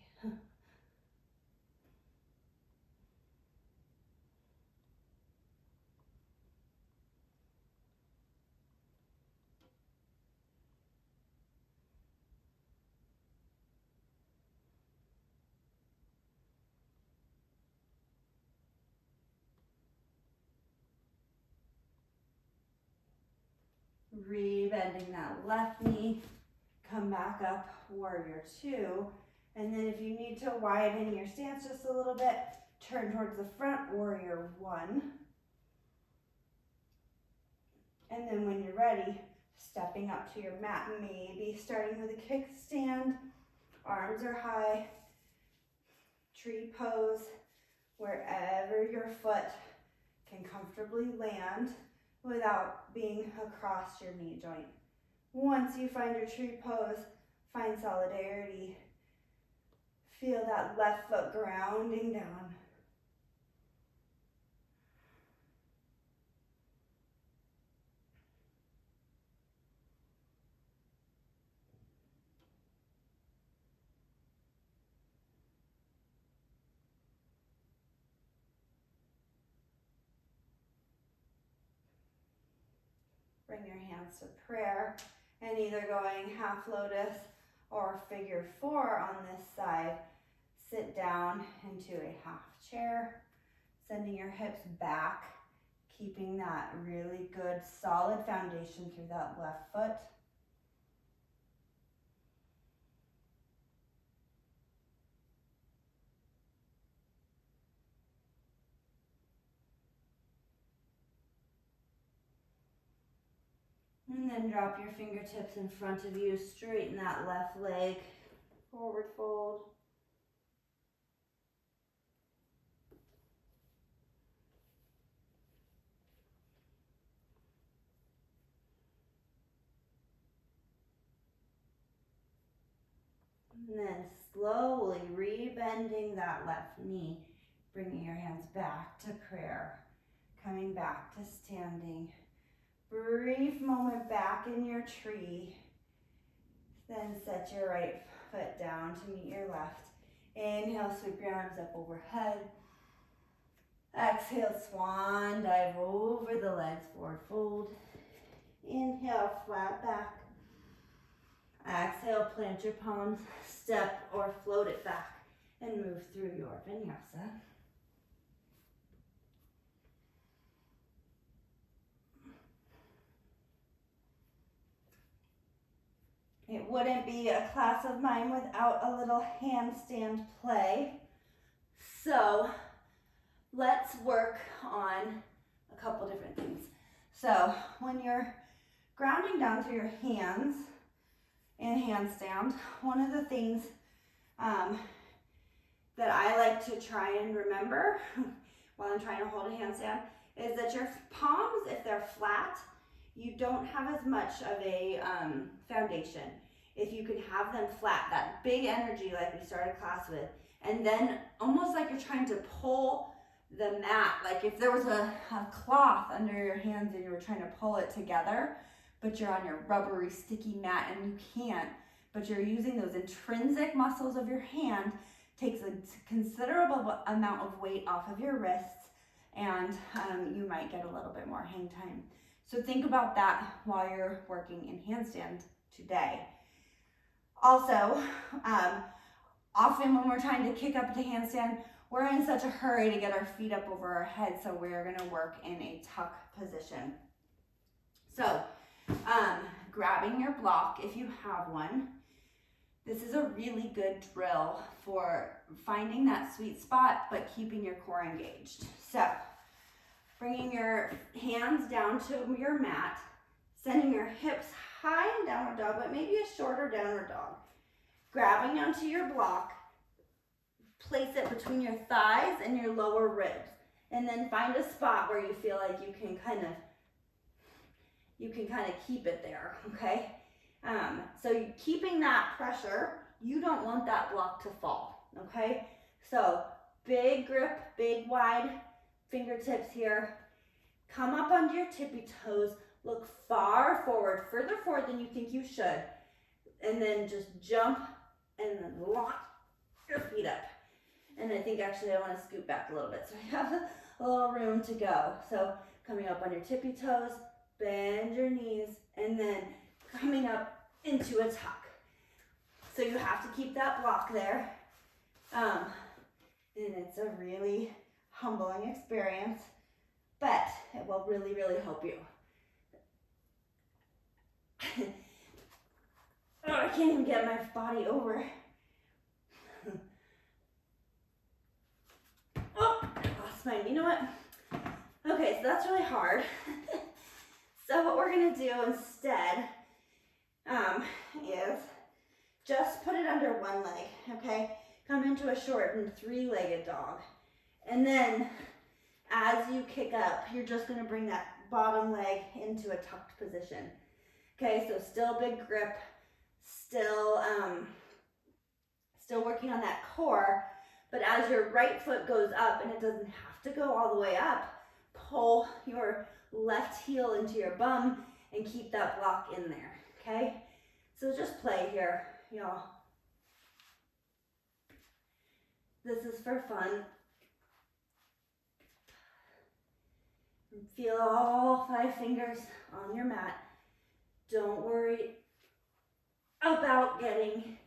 S1: Rebending that left knee, come back up, warrior two. And then if you need to widen your stance just a little bit, turn towards the front, warrior one. And then when you're ready, stepping up to your mat, maybe starting with a kickstand, arms are high, tree pose, wherever your foot can comfortably land without being across your knee joint. Once you find your tree pose, find solidarity. Feel that left foot grounding down. Bring your hands to prayer and either going half lotus or figure four on this side. Sit down into a half chair, sending your hips back, keeping that really good solid foundation through that left foot. And then drop your fingertips in front of you, straighten that left leg, forward fold. And then slowly rebending that left knee, bringing your hands back to prayer, coming back to standing. Brief moment back in your tree. Then set your right foot down to meet your left. Inhale, sweep your arms up overhead. Exhale, swan dive over the legs, forward fold. Inhale, flat back. Exhale, plant your palms, step or float it back, and move through your vinyasa. It wouldn't be a class of mine without a little handstand play. So let's work on a couple different things. So when you're grounding down through your hands in handstand, one of the things that I like to try and remember while I'm trying to hold a handstand is that your palms, if they're flat, you don't have as much of a foundation. If you can have them flat, that big energy like we started class with, and then almost like you're trying to pull the mat, like if there was a cloth under your hands and you were trying to pull it together, but you're on your rubbery, sticky mat and you can't, but you're using those intrinsic muscles of your hand, takes a considerable amount of weight off of your wrists, and you might get a little bit more hang time. So think about that while you're working in handstand today. Also, often when we're trying to kick up to handstand, we're in such a hurry to get our feet up over our head, so we're gonna work in a tuck position. So, grabbing your block if you have one. This is a really good drill for finding that sweet spot, but keeping your core engaged. So, bringing your hands down to your mat, sending your hips high in downward dog, but maybe a shorter downward dog. Grabbing onto your block, place it between your thighs and your lower ribs, and then find a spot where you feel like you can kind of keep it there, okay? So keeping that pressure, you don't want that block to fall, okay? So big grip, big wide fingertips here.
S2: Come up onto your tippy toes, look far forward, further forward than you think you should, and then just jump and then lock your feet up. And I think actually I want to scoot back a little bit so I have a little room to go. So coming up on your tippy toes, bend your knees, and then coming up into a tuck. So you have to keep that block there. And it's a really humbling experience, but it will really, really help you. Oh, I can't even get my body over. Oh, I lost mine. You know what? Okay, so that's really hard. So what we're gonna do instead is just put it under one leg, okay? Come into a shortened three-legged dog. And then as you kick up, you're just gonna bring that bottom leg into a tucked position. Okay, so still big grip, still working on that core, but as your right foot goes up, and it doesn't have to go all the way up, pull your left heel into your bum and keep that block in there, okay? So just play here, y'all. This is for fun. Feel all 5 fingers on your mat. Don't worry about getting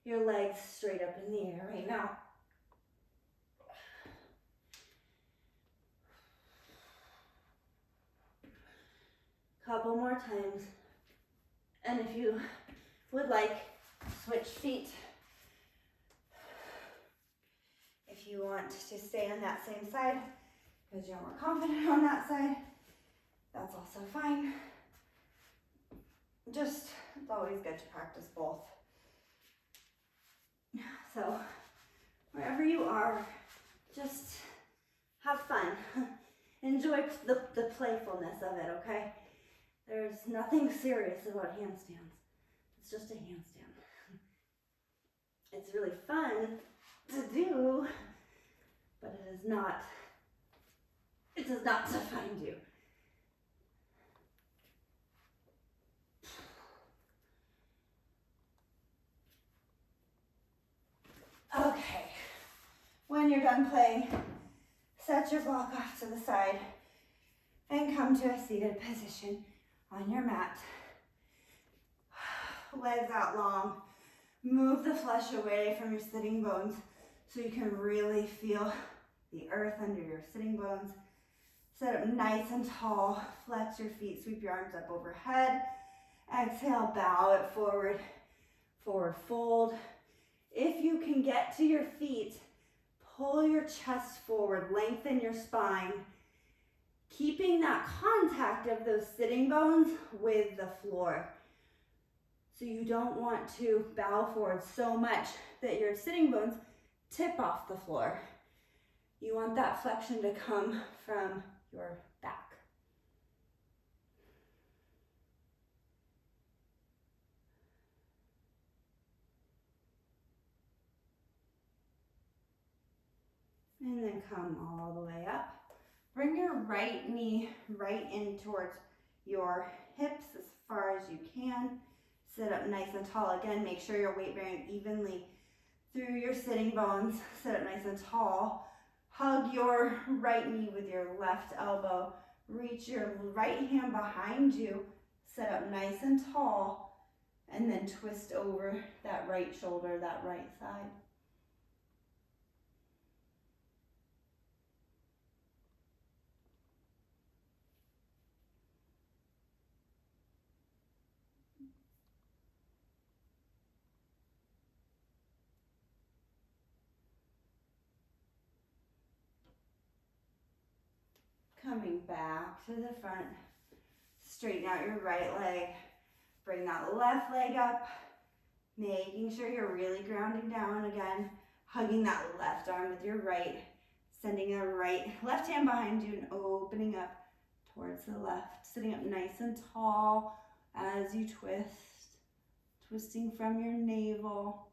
S2: your legs straight up in the air right now. Couple more times. And if you would like, switch feet. If you want to stay on that same side because you're more confident on that side, that's also fine. Just, it's always good to practice both. So, wherever you are, just have fun. Enjoy the playfulness of it, okay? There's nothing serious about handstands. It's just a handstand. It's really fun to do, but it does not define you. Okay, when you're done playing, set your block off to the side and come to a seated position on your mat. Legs out long. Move the flesh away from your sitting bones so you can really feel the earth under your sitting bones. Sit up nice and tall. Flex your feet, sweep your arms up overhead. Exhale, bow it forward, forward fold. If you can get to your feet, pull your chest forward, lengthen your spine, keeping that contact of those sitting bones with the floor. So you don't want to bow forward so much that your sitting bones tip off the floor. You want that flexion to come from your back. And then come all the way up. Bring your right knee right in towards your hips as far as you can. Sit up nice and tall. Again, make sure your weight bearing evenly through your sitting bones. Sit up nice and tall. Hug your right knee with your left elbow. Reach your right hand behind you. Sit up nice and tall. And then twist over that right shoulder, that right side. Coming back to the front, straighten out your right leg, bring that left leg up, making sure you're really grounding down again, hugging that left arm with your right, sending the left hand behind you and opening up towards the left, sitting up nice and tall as you twist, twisting from your navel.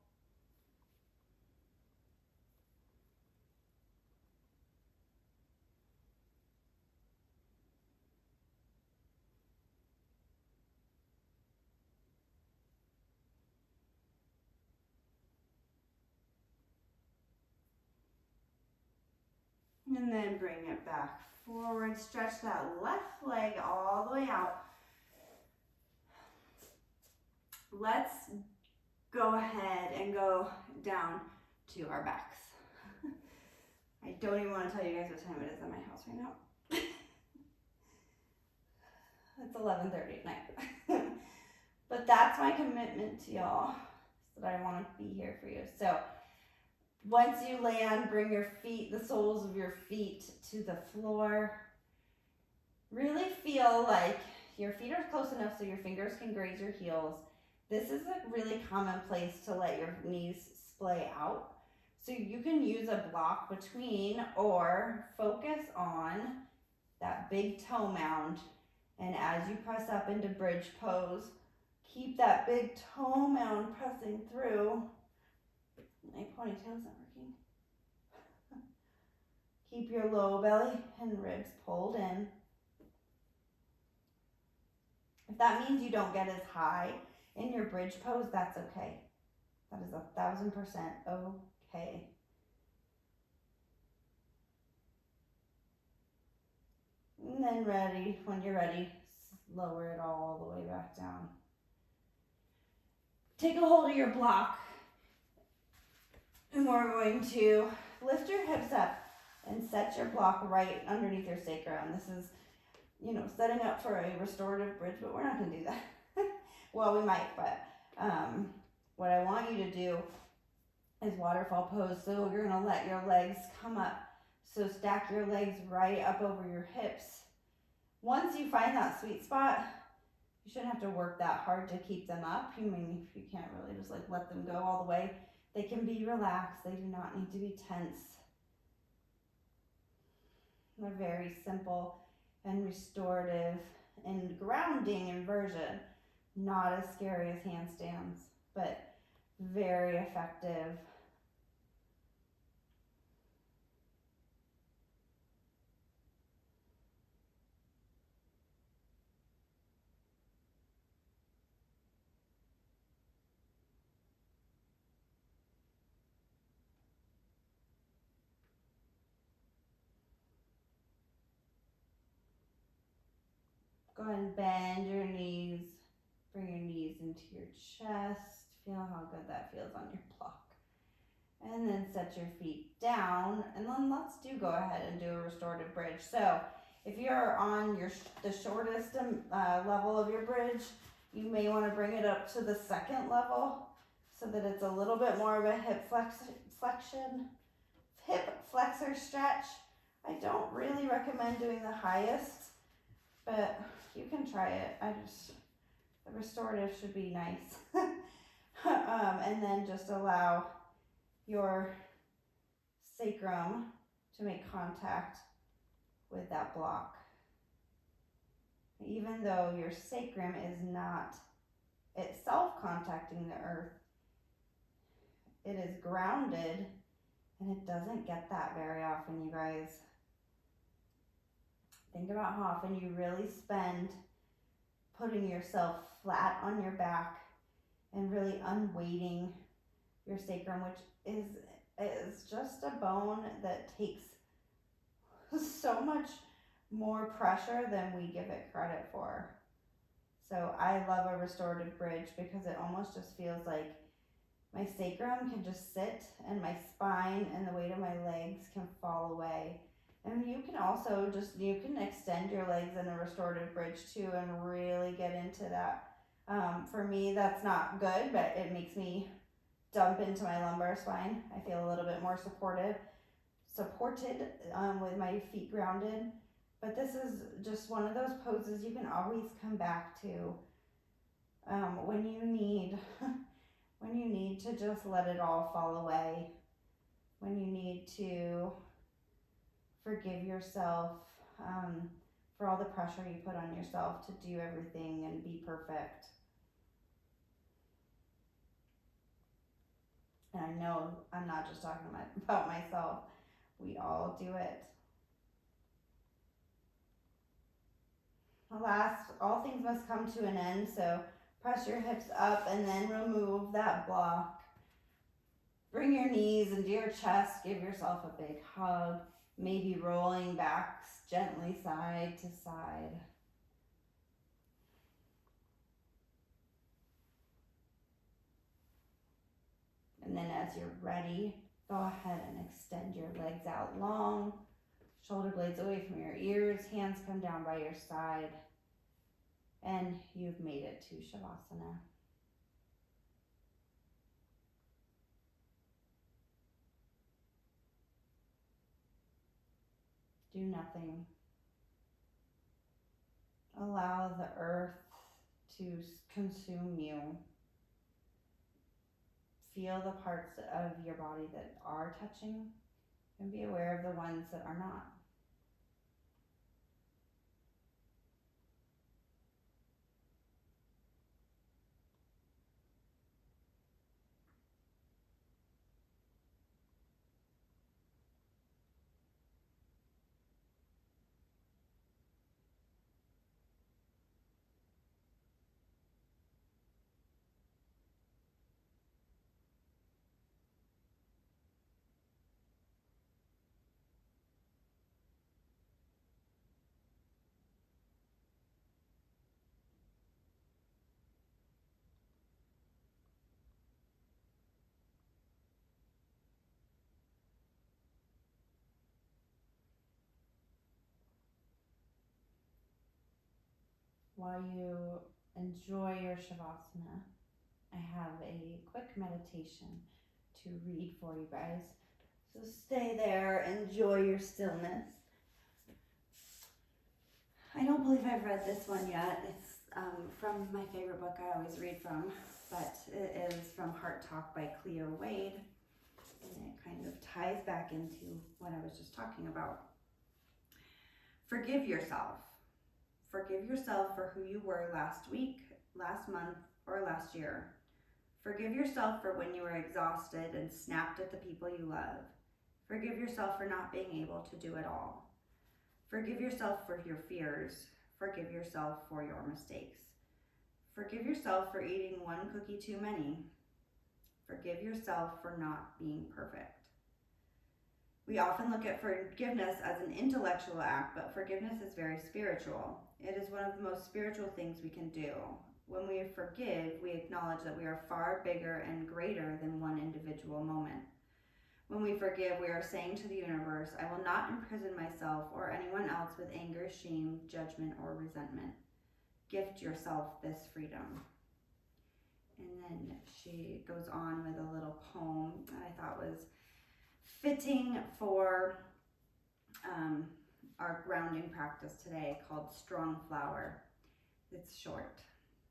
S2: And then bring it back forward. Stretch that left leg all the way out. Let's go ahead and go down to our backs. I don't even want to tell you guys what time it is at my house right now. It's 11:30 at night. But that's my commitment to y'all, that I want to be here for you. So once you land, bring your feet, the soles of your feet to the floor. Really feel like your feet are close enough so your fingers can graze your heels. This is a really common place to let your knees splay out. So you can use a block between or focus on that big toe mound. And as you press up into bridge pose, keep that big toe mound pressing through. My ponytail's not working. Keep your low belly and ribs pulled in. If that means you don't get as high in your bridge pose, that's okay. That is 1,000% okay. And then when you're ready, lower it all the way back down. Take a hold of your block, and we're going to lift your hips up and set your block right underneath your sacrum. This is, setting up for a restorative bridge, but we're not going to do that. Well, we might, but what I want you to do is waterfall pose. So you're going to let your legs come up. So stack your legs right up over your hips. Once you find that sweet spot, you shouldn't have to work that hard to keep them up. You can't really just let them go all the way. They can be relaxed. They do not need to be tense. They're very simple and restorative and grounding inversion. Not as scary as handstands, but very effective. Go ahead and bend your knees. Bring your knees into your chest. Feel how good that feels on your block. And then set your feet down. And then let's go ahead and do a restorative bridge. So if you're on the shortest level of your bridge, you may want to bring it up to the second level so that it's a little bit more of a hip flexor stretch. I don't really recommend doing the highest, but you can try it. The restorative should be nice. And then just allow your sacrum to make contact with that block. Even though your sacrum is not itself contacting the earth, it is grounded, and it doesn't get that very often, you guys. Think about how often you really spend putting yourself flat on your back and really unweighting your sacrum, which is just a bone that takes so much more pressure than we give it credit for. So I love a restorative bridge because it almost just feels like my sacrum can just sit and my spine and the weight of my legs can fall away. And you can also you can extend your legs in a restorative bridge too and really get into that. For me, that's not good, but it makes me dump into my lumbar spine. I feel a little bit more supported with my feet grounded. But this is just one of those poses you can always come back to when you need to just let it all fall away, when you need to forgive yourself for all the pressure you put on yourself to do everything and be perfect. And I know I'm not just talking about myself. We all do it. Alas, all things must come to an end, so press your hips up and then remove that block. Bring your knees into your chest, give yourself a big hug. Maybe rolling back gently side to side. And then as you're ready, go ahead and extend your legs out long, shoulder blades away from your ears, hands come down by your side, and you've made it to Savasana. Do nothing. Allow the earth to consume you. Feel the parts of your body that are touching and be aware of the ones that are not. While you enjoy your Savasana, I have a quick meditation to read for you guys. So stay there, enjoy your stillness. I don't believe I've read this one yet. It's from my favorite book I always read from, but it is from Heart Talk by Cleo Wade, and it kind of ties back into what I was just talking about. Forgive yourself. Forgive yourself for who you were last week, last month, or last year. Forgive yourself for when you were exhausted and snapped at the people you love. Forgive yourself for not being able to do it all. Forgive yourself for your fears. Forgive yourself for your mistakes. Forgive yourself for eating one cookie too many. Forgive yourself for not being perfect. We often look at forgiveness as an intellectual act, but forgiveness is very spiritual. It is one of the most spiritual things we can do. When we forgive, we acknowledge that we are far bigger and greater than one individual moment. When we forgive, we are saying to the universe, I will not imprison myself or anyone else with anger, shame, judgment, or resentment. Gift yourself this freedom. And then she goes on with a little poem that I thought was fitting for our grounding practice today, called Strong Flower. It's short.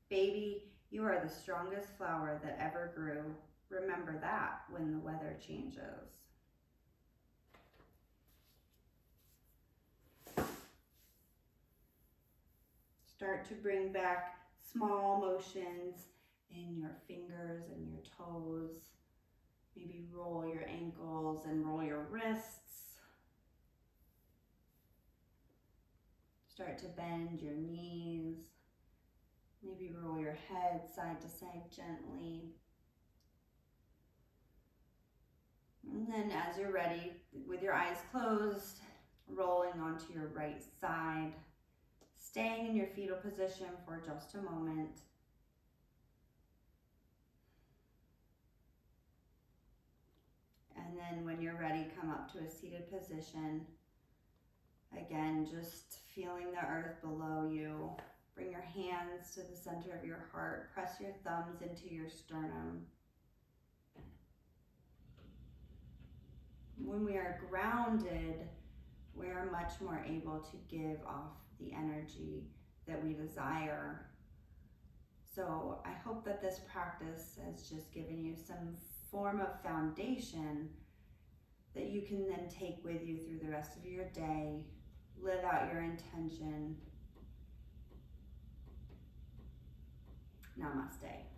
S2: Baby, you are the strongest flower that ever grew. Remember that when the weather changes. Start to bring back small motions in your fingers and your toes. Maybe roll your ankles and roll your wrists. Start to bend your knees. Maybe roll your head side to side gently. And then as you're ready, with your eyes closed, rolling onto your right side, staying in your fetal position for just a moment. And then when you're ready, come up to a seated position. Again, just feeling the earth below you. Bring your hands to the center of your heart. Press your thumbs into your sternum. When we are grounded, we are much more able to give off the energy that we desire. So I hope that this practice has just given you some form of foundation that you can then take with you through the rest of your day. Live out your intention. Namaste.